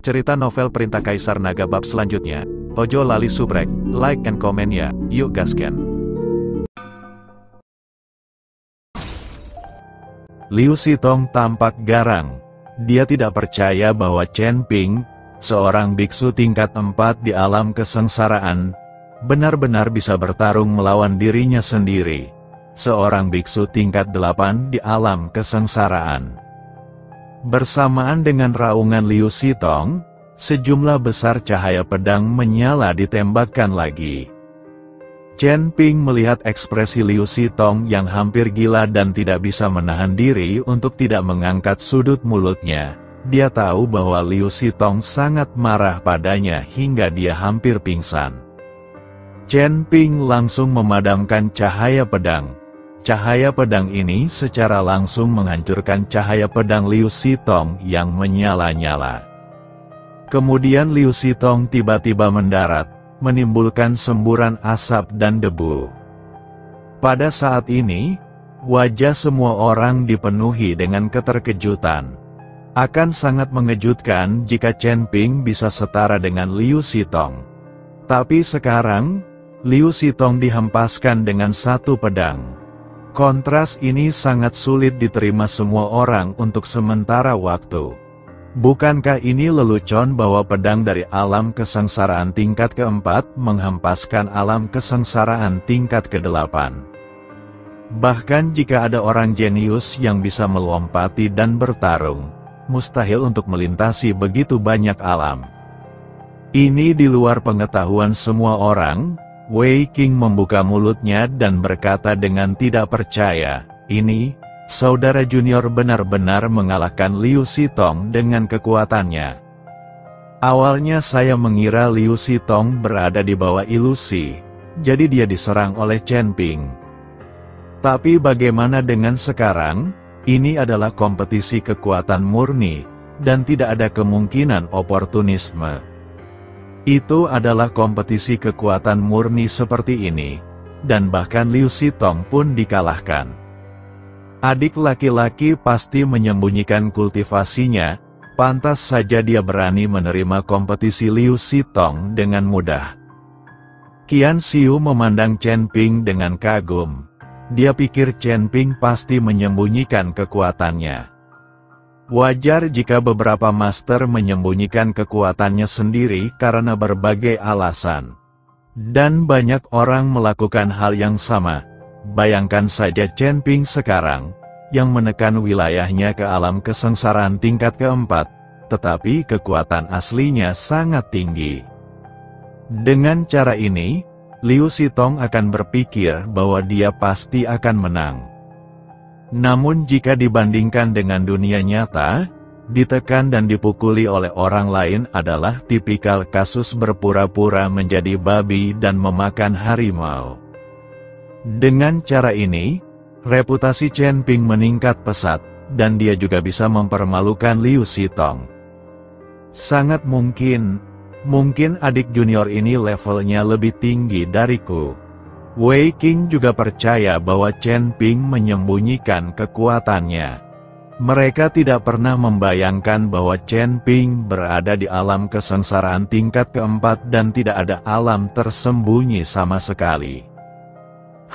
Cerita novel Perintah Kaisar Naga bab selanjutnya. Ojo lali subrek, like and comment ya, yuk gasken. Liu Sitong tampak garang. Dia tidak percaya bahwa Chen Ping, seorang biksu tingkat 4 di alam kesengsaraan, benar-benar bisa bertarung melawan dirinya sendiri, seorang biksu tingkat 8 di alam kesengsaraan. Bersamaan dengan raungan Liu Sitong, sejumlah besar cahaya pedang menyala ditembakkan lagi. Chen Ping melihat ekspresi Liu Sitong yang hampir gila dan tidak bisa menahan diri untuk tidak mengangkat sudut mulutnya. Dia tahu bahwa Liu Sitong sangat marah padanya hingga dia hampir pingsan. Chen Ping langsung memadamkan cahaya pedang. Cahaya pedang ini secara langsung menghancurkan cahaya pedang Liu Sitong yang menyala-nyala. Kemudian Liu Sitong tiba-tiba mendarat, menimbulkan semburan asap dan debu. Pada saat ini, wajah semua orang dipenuhi dengan keterkejutan. Akan sangat mengejutkan jika Chen Ping bisa setara dengan Liu Sitong. Tapi sekarang, Liu Sitong dihempaskan dengan satu pedang. Kontras ini sangat sulit diterima semua orang untuk sementara waktu. Bukankah ini lelucon bahwa pedang dari alam kesengsaraan tingkat keempat menghempaskan alam kesengsaraan tingkat ke-8? Bahkan jika ada orang jenius yang bisa melompati dan bertarung, mustahil untuk melintasi begitu banyak alam. Ini di luar pengetahuan semua orang. Wei Qing membuka mulutnya dan berkata dengan tidak percaya, "Ini, saudara junior benar-benar mengalahkan Liu Sitong dengan kekuatannya." Awalnya saya mengira Liu Sitong berada di bawah ilusi, jadi dia diserang oleh Chen Ping. Tapi bagaimana dengan sekarang? Ini adalah kompetisi kekuatan murni, dan tidak ada kemungkinan oportunisme. Itu adalah kompetisi kekuatan murni seperti ini, dan bahkan Liu Sitong pun dikalahkan. Adik laki-laki pasti menyembunyikan kultivasinya, pantas saja dia berani menerima kompetisi Liu Sitong dengan mudah. Qian Xiu memandang Chen Ping dengan kagum. Dia pikir Chen Ping pasti menyembunyikan kekuatannya. Wajar jika beberapa master menyembunyikan kekuatannya sendiri karena berbagai alasan. Dan banyak orang melakukan hal yang sama. Bayangkan saja Chen Ping sekarang, yang menekan wilayahnya ke alam kesengsaraan tingkat keempat, tetapi kekuatan aslinya sangat tinggi. Dengan cara ini, Liu Sitong akan berpikir bahwa dia pasti akan menang. Namun jika dibandingkan dengan dunia nyata, ditekan dan dipukuli oleh orang lain adalah tipikal kasus berpura-pura menjadi babi dan memakan harimau. Dengan cara ini, reputasi Chen Ping meningkat pesat, dan dia juga bisa mempermalukan Liu Sitong. Sangat mungkin adik junior ini levelnya lebih tinggi dariku. Wei Qing juga percaya bahwa Chen Ping menyembunyikan kekuatannya. Mereka tidak pernah membayangkan bahwa Chen Ping berada di alam kesengsaraan tingkat keempat dan tidak ada alam tersembunyi sama sekali.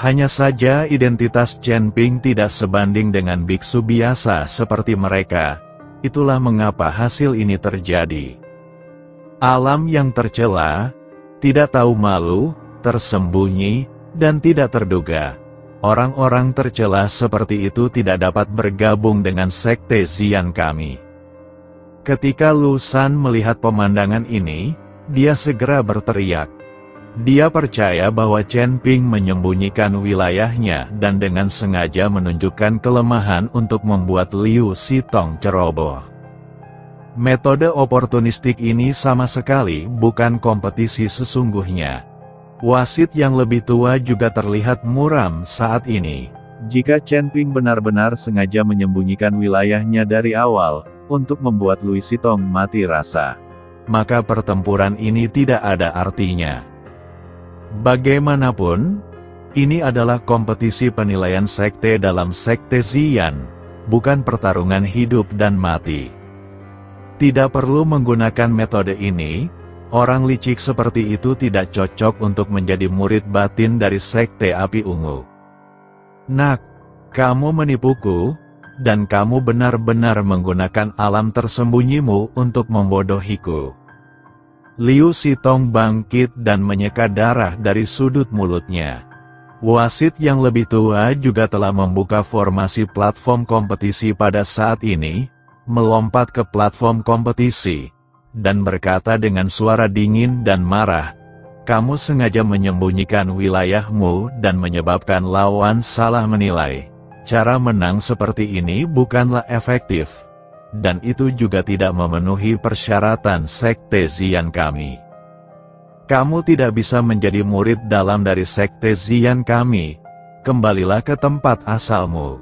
Hanya saja identitas Chen Ping tidak sebanding dengan biksu biasa seperti mereka. Itulah mengapa hasil ini terjadi. Alam yang tercela, tidak tahu malu, tersembunyi, dan tidak terduga. Orang-orang tercela seperti itu tidak dapat bergabung dengan sekte Xian kami. Ketika Lu San melihat pemandangan ini, dia segera berteriak. Dia percaya bahwa Chen Ping menyembunyikan wilayahnya dan dengan sengaja menunjukkan kelemahan untuk membuat Liu Sitong ceroboh. Metode oportunistik ini sama sekali bukan kompetisi sesungguhnya. Wasit yang lebih tua juga terlihat muram saat ini. Jika Chen Ping benar-benar sengaja menyembunyikan wilayahnya dari awal, untuk membuat Liu Sitong mati rasa, maka pertempuran ini tidak ada artinya. Bagaimanapun, ini adalah kompetisi penilaian sekte dalam sekte Xian, bukan pertarungan hidup dan mati. Tidak perlu menggunakan metode ini, orang licik seperti itu tidak cocok untuk menjadi murid batin dari Sekte Api Ungu. Nak, kamu menipuku, dan kamu benar-benar menggunakan alam tersembunyimu untuk membodohiku. Liu Sitong bangkit dan menyeka darah dari sudut mulutnya. Wasit yang lebih tua juga telah membuka formasi platform kompetisi pada saat ini, melompat ke platform kompetisi, dan berkata dengan suara dingin dan marah, "Kamu sengaja menyembunyikan wilayahmu dan menyebabkan lawan salah menilai. Cara menang seperti ini bukanlah efektif, dan itu juga tidak memenuhi persyaratan Sekte Zian kami. Kamu tidak bisa menjadi murid dalam dari Sekte Zian kami, kembalilah ke tempat asalmu."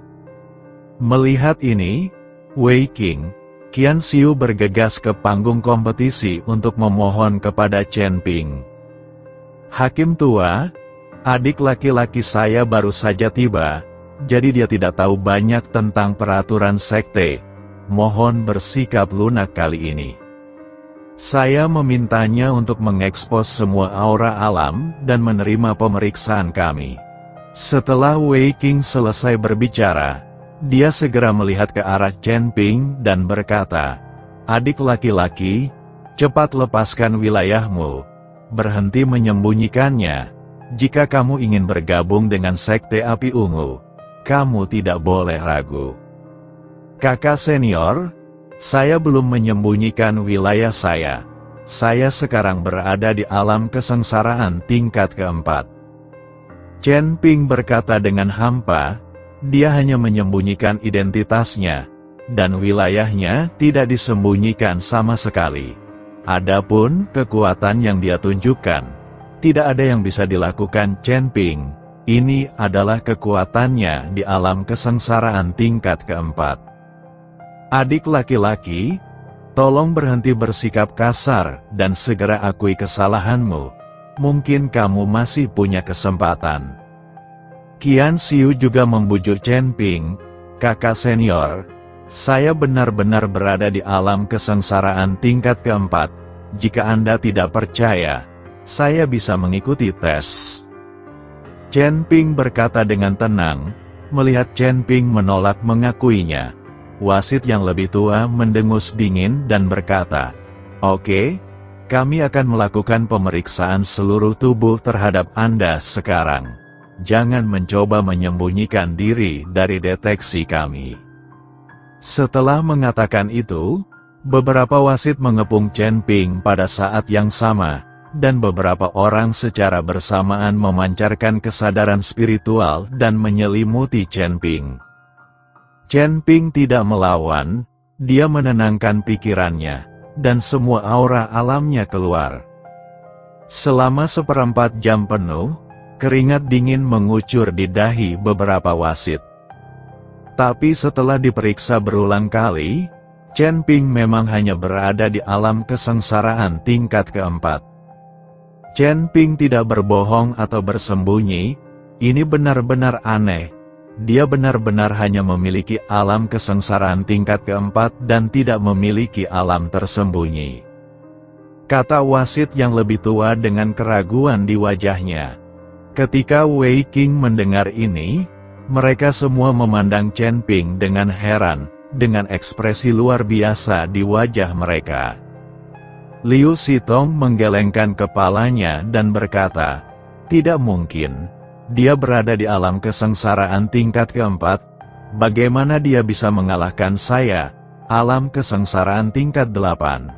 Melihat ini, Wei Qing, Qian Xiu bergegas ke panggung kompetisi untuk memohon kepada Chen Ping. "Hakim tua, adik laki-laki saya baru saja tiba, jadi dia tidak tahu banyak tentang peraturan sekte. Mohon bersikap lunak kali ini. Saya memintanya untuk mengekspos semua aura alam dan menerima pemeriksaan kami." Setelah Wei Qing selesai berbicara, dia segera melihat ke arah Chen Ping dan berkata, "Adik laki-laki, cepat lepaskan wilayahmu. Berhenti menyembunyikannya. Jika kamu ingin bergabung dengan Sekte Api Ungu, kamu tidak boleh ragu." "Kakak senior, saya belum menyembunyikan wilayah saya. Saya sekarang berada di alam kesengsaraan tingkat keempat." Chen Ping berkata dengan hampa, dia hanya menyembunyikan identitasnya, dan wilayahnya tidak disembunyikan sama sekali. Adapun kekuatan yang dia tunjukkan, tidak ada yang bisa dilakukan Chen Ping. Ini adalah kekuatannya di alam kesengsaraan tingkat keempat. "Adik laki-laki, tolong berhenti bersikap kasar dan segera akui kesalahanmu. Mungkin kamu masih punya kesempatan." Qian Xiu juga membujuk Chen Ping, "Kakak senior, saya benar-benar berada di alam kesengsaraan tingkat keempat. Jika Anda tidak percaya, saya bisa mengikuti tes." Chen Ping berkata dengan tenang, melihat Chen Ping menolak mengakuinya. Wasit yang lebih tua mendengus dingin dan berkata, "Oke, kami akan melakukan pemeriksaan seluruh tubuh terhadap Anda sekarang. Jangan mencoba menyembunyikan diri dari deteksi kami." Setelah mengatakan itu, beberapa wasit mengepung Chen Ping pada saat yang sama, dan beberapa orang secara bersamaan memancarkan kesadaran spiritual dan menyelimuti Chen Ping. Chen Ping tidak melawan, dia menenangkan pikirannya, dan semua aura alamnya keluar. Selama 1/4 jam penuh, keringat dingin mengucur di dahi beberapa wasit. Tapi setelah diperiksa berulang kali, Chen Ping memang hanya berada di alam kesengsaraan tingkat keempat. Chen Ping tidak berbohong atau bersembunyi, ini benar-benar aneh. Dia benar-benar hanya memiliki alam kesengsaraan tingkat keempat dan tidak memiliki alam tersembunyi. Kata wasit yang lebih tua dengan keraguan di wajahnya. Ketika Wei Qing mendengar ini, mereka semua memandang Chen Ping dengan heran, dengan ekspresi luar biasa di wajah mereka. Liu Sitong menggelengkan kepalanya dan berkata, "Tidak mungkin. Dia berada di alam kesengsaraan tingkat keempat. Bagaimana dia bisa mengalahkan saya, alam kesengsaraan tingkat 8?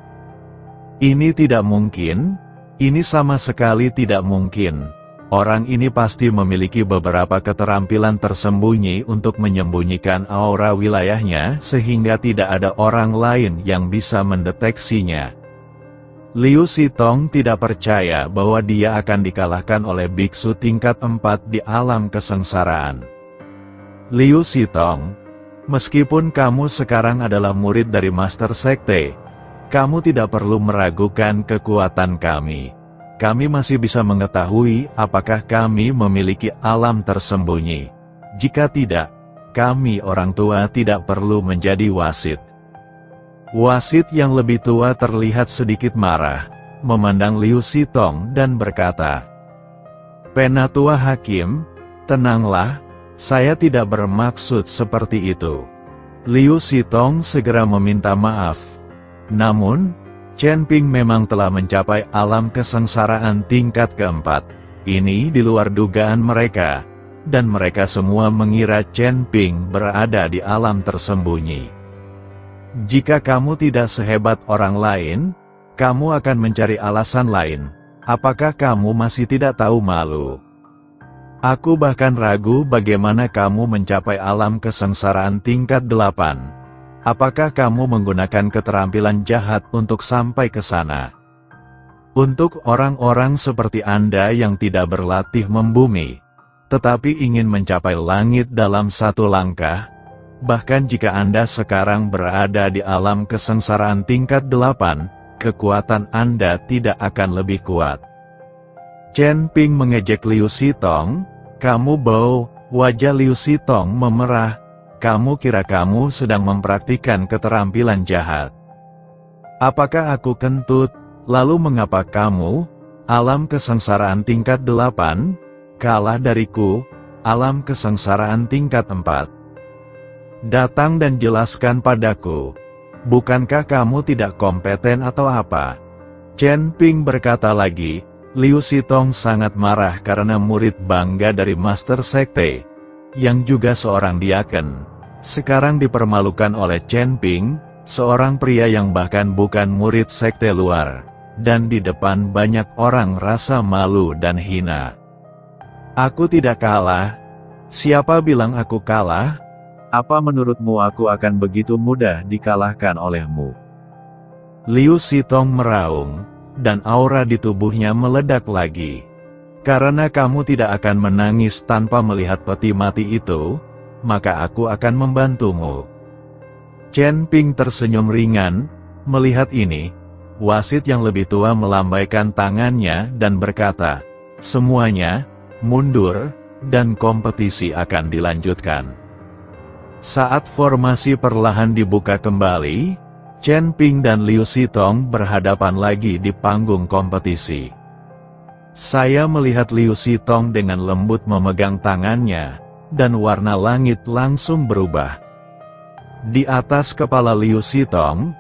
Ini tidak mungkin. Ini sama sekali tidak mungkin. Orang ini pasti memiliki beberapa keterampilan tersembunyi untuk menyembunyikan aura wilayahnya sehingga tidak ada orang lain yang bisa mendeteksinya." Liu Sitong tidak percaya bahwa dia akan dikalahkan oleh biksu tingkat 4 di alam kesengsaraan. "Liu Sitong, meskipun kamu sekarang adalah murid dari Master Sekte, kamu tidak perlu meragukan kekuatan kami. Kami masih bisa mengetahui apakah kami memiliki alam tersembunyi. Jika tidak, kami orang tua tidak perlu menjadi wasit." Wasit yang lebih tua terlihat sedikit marah, memandang Liu Sitong dan berkata, "Penatua Hakim, tenanglah, saya tidak bermaksud seperti itu." Liu Sitong segera meminta maaf. Namun, Chen Ping memang telah mencapai alam kesengsaraan tingkat keempat. Ini di luar dugaan mereka, dan mereka semua mengira Chen Ping berada di alam tersembunyi. Jika kamu tidak sehebat orang lain, kamu akan mencari alasan lain. Apakah kamu masih tidak tahu malu? Aku bahkan ragu bagaimana kamu mencapai alam kesengsaraan tingkat 8. Apakah kamu menggunakan keterampilan jahat untuk sampai ke sana? Untuk orang-orang seperti Anda yang tidak berlatih membumi, tetapi ingin mencapai langit dalam satu langkah, bahkan jika Anda sekarang berada di alam kesengsaraan tingkat 8, kekuatan Anda tidak akan lebih kuat. Chen Ping mengejek Liu Sitong. "Kamu bau." Wajah Liu Sitong memerah. "Kamu kira kamu sedang mempraktikkan keterampilan jahat? Apakah aku kentut? Lalu mengapa kamu, alam kesengsaraan tingkat 8, kalah dariku, alam kesengsaraan tingkat 4? Datang dan jelaskan padaku. Bukankah kamu tidak kompeten atau apa?" Chen Ping berkata lagi. Liu Sitong sangat marah karena murid bangga dari Master Sekte, yang juga seorang diaken, sekarang dipermalukan oleh Chen Ping, seorang pria yang bahkan bukan murid sekte luar, dan di depan banyak orang rasa malu dan hina. "Aku tidak kalah. Siapa bilang aku kalah? Apa menurutmu aku akan begitu mudah dikalahkan olehmu?" Liu Sitong meraung, dan aura di tubuhnya meledak lagi. "Karena kamu tidak akan menangis tanpa melihat peti mati itu, maka aku akan membantumu." Chen Ping tersenyum ringan. Melihat ini, wasit yang lebih tua melambaikan tangannya dan berkata, "Semuanya, mundur, dan kompetisi akan dilanjutkan." Saat formasi perlahan dibuka kembali, Chen Ping dan Liu Sitong berhadapan lagi di panggung kompetisi. Saya melihat Liu Sitong dengan lembut memegang tangannya, dan warna langit langsung berubah. Di atas kepala Liu Sitong,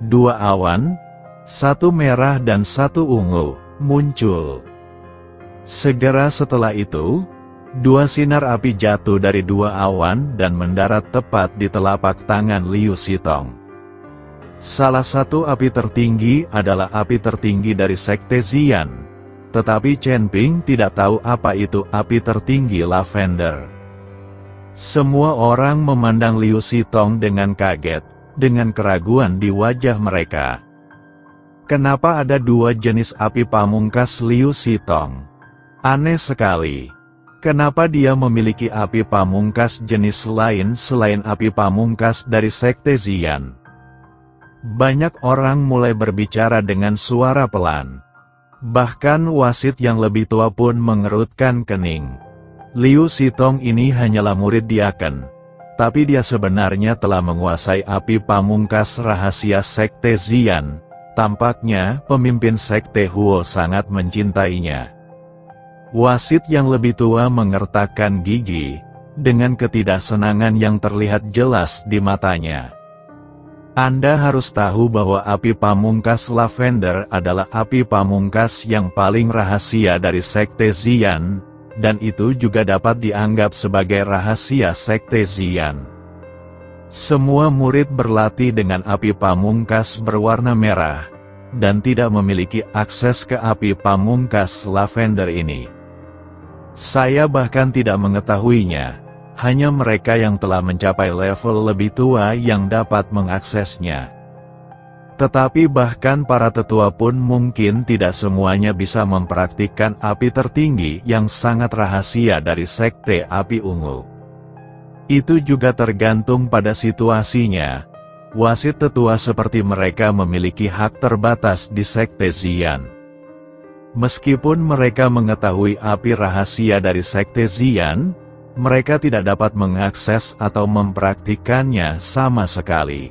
2 awan, 1 merah dan 1 ungu, muncul. Segera setelah itu, 2 sinar api jatuh dari 2 awan dan mendarat tepat di telapak tangan Liu Sitong. Salah satu api tertinggi adalah api tertinggi dari Sekte Xian, tetapi Chen Ping tidak tahu apa itu api tertinggi lavender. Semua orang memandang Liu Sitong dengan kaget, dengan keraguan di wajah mereka. Kenapa ada 2 jenis api pamungkas Liu Sitong? Aneh sekali. Kenapa dia memiliki api pamungkas jenis lain selain api pamungkas dari Sekte Xian? Banyak orang mulai berbicara dengan suara pelan. Bahkan wasit yang lebih tua pun mengerutkan kening. Liu Sitong ini hanyalah murid diaken, tapi dia sebenarnya telah menguasai api pamungkas rahasia Sekte Xian. Tampaknya pemimpin Sekte Huo sangat mencintainya. Wasit yang lebih tua mengertakkan gigi, dengan ketidaksenangan yang terlihat jelas di matanya. Anda harus tahu bahwa api pamungkas lavender adalah api pamungkas yang paling rahasia dari Sekte Xian, dan itu juga dapat dianggap sebagai rahasia Sekte Xian. Semua murid berlatih dengan api pamungkas berwarna merah, dan tidak memiliki akses ke api pamungkas lavender ini. Saya bahkan tidak mengetahuinya. Hanya mereka yang telah mencapai level lebih tua yang dapat mengaksesnya. Tetapi bahkan para tetua pun mungkin tidak semuanya bisa mempraktikkan api tertinggi yang sangat rahasia dari Sekte Api Ungu. Itu juga tergantung pada situasinya. Wasit tetua seperti mereka memiliki hak terbatas di Sekte Xian. Meskipun mereka mengetahui api rahasia dari Sekte Xian, mereka tidak dapat mengakses atau mempraktikannya sama sekali.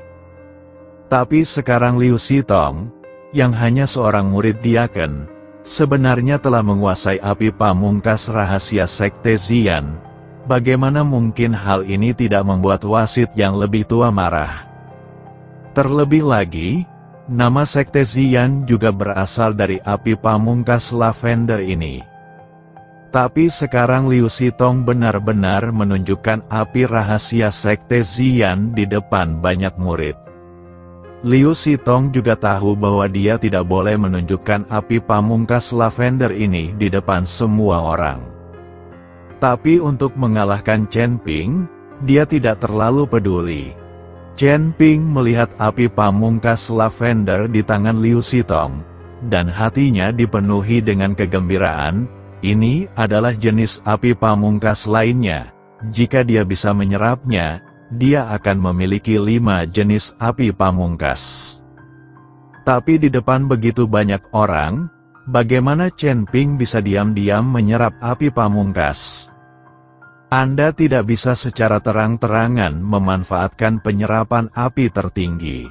Tapi sekarang Liu Sitong, yang hanya seorang murid diaken, sebenarnya telah menguasai api pamungkas rahasia Sekte Xian. Bagaimana mungkin hal ini tidak membuat wasit yang lebih tua marah? Terlebih lagi, nama Sekte Xian juga berasal dari api pamungkas lavender ini. Tapi sekarang Liu Sitong benar-benar menunjukkan api rahasia Sekte Xian di depan banyak murid. Liu Sitong juga tahu bahwa dia tidak boleh menunjukkan api pamungkas lavender ini di depan semua orang. Tapi untuk mengalahkan Chen Ping, dia tidak terlalu peduli. Chen Ping melihat api pamungkas lavender di tangan Liu Sitong, dan hatinya dipenuhi dengan kegembiraan. Ini adalah jenis api pamungkas lainnya. Jika dia bisa menyerapnya, dia akan memiliki 5 jenis api pamungkas. Tapi di depan begitu banyak orang, bagaimana Chen Ping bisa diam-diam menyerap api pamungkas? Anda tidak bisa secara terang-terangan memanfaatkan penyerapan api tertinggi.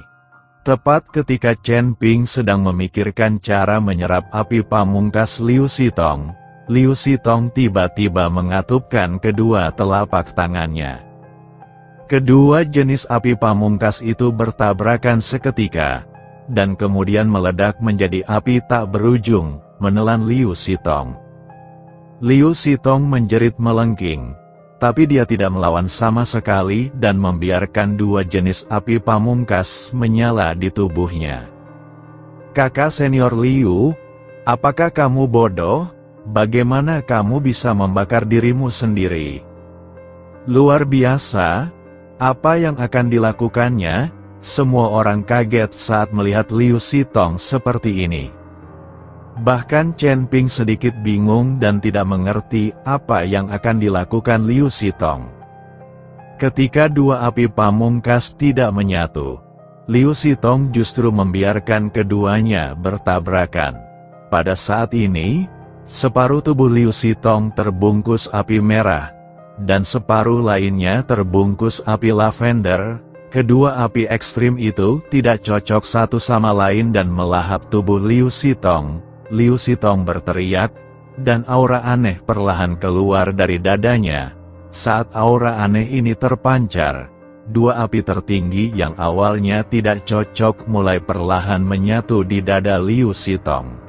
Tepat ketika Chen Ping sedang memikirkan cara menyerap api pamungkas Liu Sitong tiba-tiba mengatupkan kedua telapak tangannya. Kedua jenis api pamungkas itu bertabrakan seketika, dan kemudian meledak menjadi api tak berujung, menelan Liu Sitong. Liu Sitong menjerit melengking, tapi dia tidak melawan sama sekali dan membiarkan dua jenis api pamungkas menyala di tubuhnya. Kakak senior Liu, apakah kamu bodoh? Bagaimana kamu bisa membakar dirimu sendiri? Luar biasa, apa yang akan dilakukannya? Semua orang kaget saat melihat Liu Sitong seperti ini. Bahkan Chen Ping sedikit bingung dan tidak mengerti apa yang akan dilakukan Liu Sitong. Ketika dua api pamungkas tidak menyatu, Liu Sitong justru membiarkan keduanya bertabrakan. Pada saat ini, separuh tubuh Liu Sitong terbungkus api merah, dan separuh lainnya terbungkus api lavender. Kedua api ekstrim itu tidak cocok satu sama lain dan melahap tubuh Liu Sitong. Liu Sitong berteriak, dan aura aneh perlahan keluar dari dadanya. Saat aura aneh ini terpancar, dua api tertinggi yang awalnya tidak cocok mulai perlahan menyatu di dada Liu Sitong.